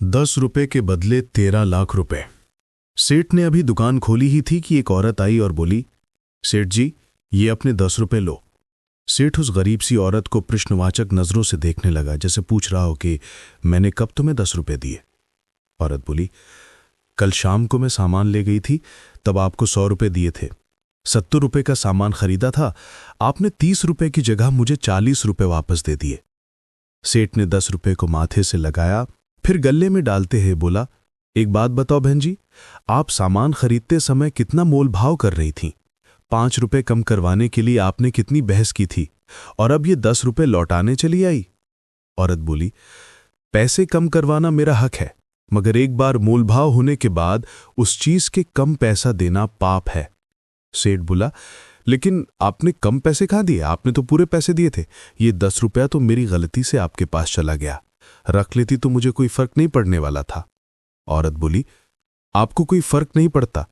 10 रुपए के बदले 13 लाख रुपए। सेठ ने अभी दुकान खोली ही थी कि एक औरत आई और बोली, सेठ जी, ये अपने 10 रुपए लो। सेठ उस गरीब सी औरत को प्रश्नवाचक नजरों से देखने लगा, जैसे पूछ रहा हो कि मैंने कब तुम्हें 10 रुपए दिए। औरत बोली, कल शाम को मैं सामान ले गई थी, तब आपको 100 रुपए दिए थे। 70 रुपए का सामान खरीदा था, आपने 30 रुपए की जगह मुझे 40 रुपए वापस दे दिए। सेठ ने 10 रुपए को माथे से लगाया, फिर गले में डालते हुए बोला, एक बात बताओ बहन जी, आप सामान खरीदते समय कितना मोल भाव कर रही थीं? 5 रुपए कम करवाने के लिए आपने कितनी बहस की थी, और अब ये 10 रुपए लौटाने चली आई। औरत बोली, पैसे कम करवाना मेरा हक है, मगर एक बार मोल भाव होने के बाद उस चीज के कम पैसा देना पाप है। सेठ बोला, लेकिन आपने कम पैसे कहाँ दिए, आपने तो पूरे पैसे दिए थे। ये 10 रुपया तो मेरी गलती से आपके पास चला गया, रख लेती तो मुझे कोई फर्क नहीं पड़ने वाला था। औरत बोली, आपको कोई फर्क नहीं पड़ता,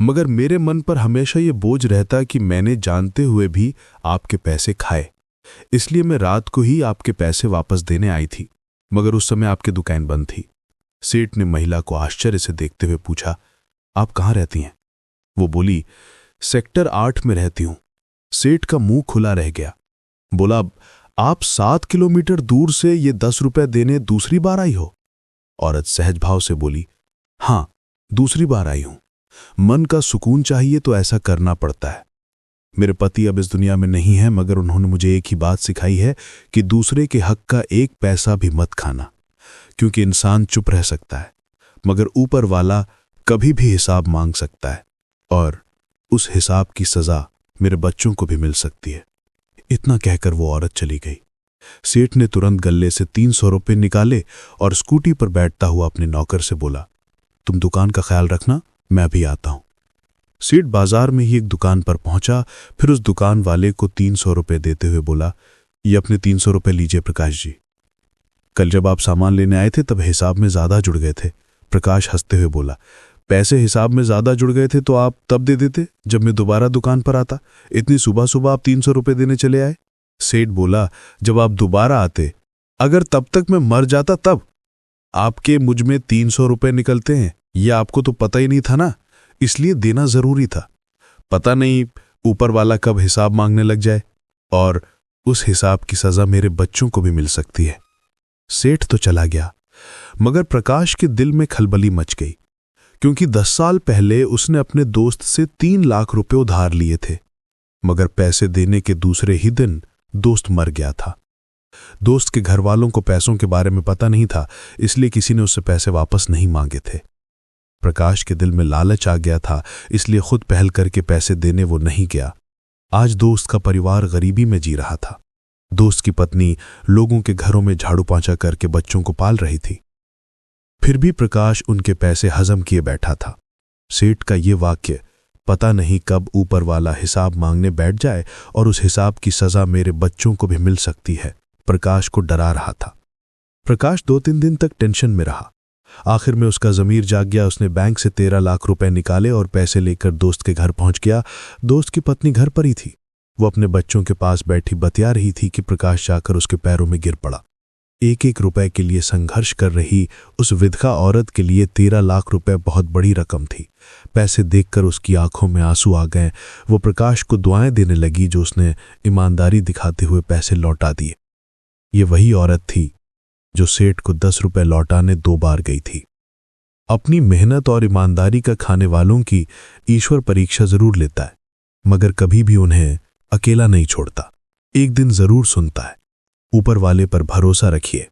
मगर मेरे मन पर हमेशा ये बोझ रहता कि मैंने जानते हुए भी आपके पैसे खाए, इसलिए मैं रात को ही आपके पैसे वापस देने आई थी, मगर उस समय आपकी दुकान बंद थी। सेठ ने महिला को आश्चर्य से देखते हुए पूछा, आप कहाँ रहती हैं? वो बोली, सेक्टर 8 में रहती हूं। सेठ का मुंह खुला रह गया। बोला, आप 7 किलोमीटर दूर से ये 10 रुपए देने दूसरी बार आई हो? औरत सहज भाव से बोली, हां, दूसरी बार आई हूं। मन का सुकून चाहिए तो ऐसा करना पड़ता है। मेरे पति अब इस दुनिया में नहीं है, मगर उन्होंने मुझे एक ही बात सिखाई है कि दूसरे के हक का एक पैसा भी मत खाना, क्योंकि इंसान चुप रह सकता है, मगर ऊपर वाला कभी भी हिसाब मांग सकता है, और उस हिसाब की सजा मेरे बच्चों को भी मिल सकती है। इतना कहकर वो औरत चली गई। सेठ ने तुरंत गल्ले से 300 रुपए निकाले और स्कूटी पर बैठता हुआ अपने नौकर से बोला, तुम दुकान का ख्याल रखना, मैं अभी आता हूं। सेठ बाजार में ही एक दुकान पर पहुंचा, फिर उस दुकान वाले को 300 रुपए देते हुए बोला, ये अपने 300 रुपए लीजिए प्रकाश जी। कल जब आप सामान लेने आए थे तब हिसाब में ज्यादा जुड़ गए थे। प्रकाश हंसते हुए बोला, पैसे हिसाब में ज्यादा जुड़ गए थे तो आप तब दे देते जब मैं दोबारा दुकान पर आता। इतनी सुबह सुबह आप 300 रुपए देने चले आए। सेठ बोला, जब आप दोबारा आते, अगर तब तक मैं मर जाता तब आपके मुझ में 300 रुपए निकलते हैं, यह आपको तो पता ही नहीं था ना, इसलिए देना जरूरी था। पता नहीं ऊपर वाला कब हिसाब मांगने लग जाए, और उस हिसाब की सजा मेरे बच्चों को भी मिल सकती है। सेठ तो चला गया, मगर प्रकाश के दिल में खलबली मच गई, क्योंकि 10 साल पहले उसने अपने दोस्त से 3 लाख रुपए उधार लिए थे, मगर पैसे देने के दूसरे ही दिन दोस्त मर गया था। दोस्त के घर वालों को पैसों के बारे में पता नहीं था, इसलिए किसी ने उससे पैसे वापस नहीं मांगे थे। प्रकाश के दिल में लालच आ गया था, इसलिए खुद पहल करके पैसे देने वो नहीं गया। आज दोस्त का परिवार गरीबी में जी रहा था। दोस्त की पत्नी लोगों के घरों में झाड़ू पोंछा करके बच्चों को पाल रही थी, फिर भी प्रकाश उनके पैसे हजम किए बैठा था। सेठ का ये वाक्य, पता नहीं कब ऊपर वाला हिसाब मांगने बैठ जाए और उस हिसाब की सजा मेरे बच्चों को भी मिल सकती है, प्रकाश को डरा रहा था। प्रकाश 2-3 दिन तक टेंशन में रहा। आखिर में उसका जमीर जाग गया। उसने बैंक से 13 लाख रुपए निकाले और पैसे लेकर दोस्त के घर पहुंच गया। दोस्त की पत्नी घर पर ही थी। वो अपने बच्चों के पास बैठी बतिया रही थी कि प्रकाश जाकर उसके पैरों में गिर पड़ा। 1-1 रुपए के लिए संघर्ष कर रही उस विधवा औरत के लिए 13 लाख रुपए बहुत बड़ी रकम थी। पैसे देखकर उसकी आंखों में आंसू आ गए। वो प्रकाश को दुआएं देने लगी, जो उसने ईमानदारी दिखाते हुए पैसे लौटा दिए। ये वही औरत थी जो सेठ को 10 रुपए लौटाने 2 बार गई थी। अपनी मेहनत और ईमानदारी का खाने वालों की ईश्वर परीक्षा जरूर लेता है, मगर कभी भी उन्हें अकेला नहीं छोड़ता। एक दिन जरूर सुनता है। ऊपर वाले पर भरोसा रखिए।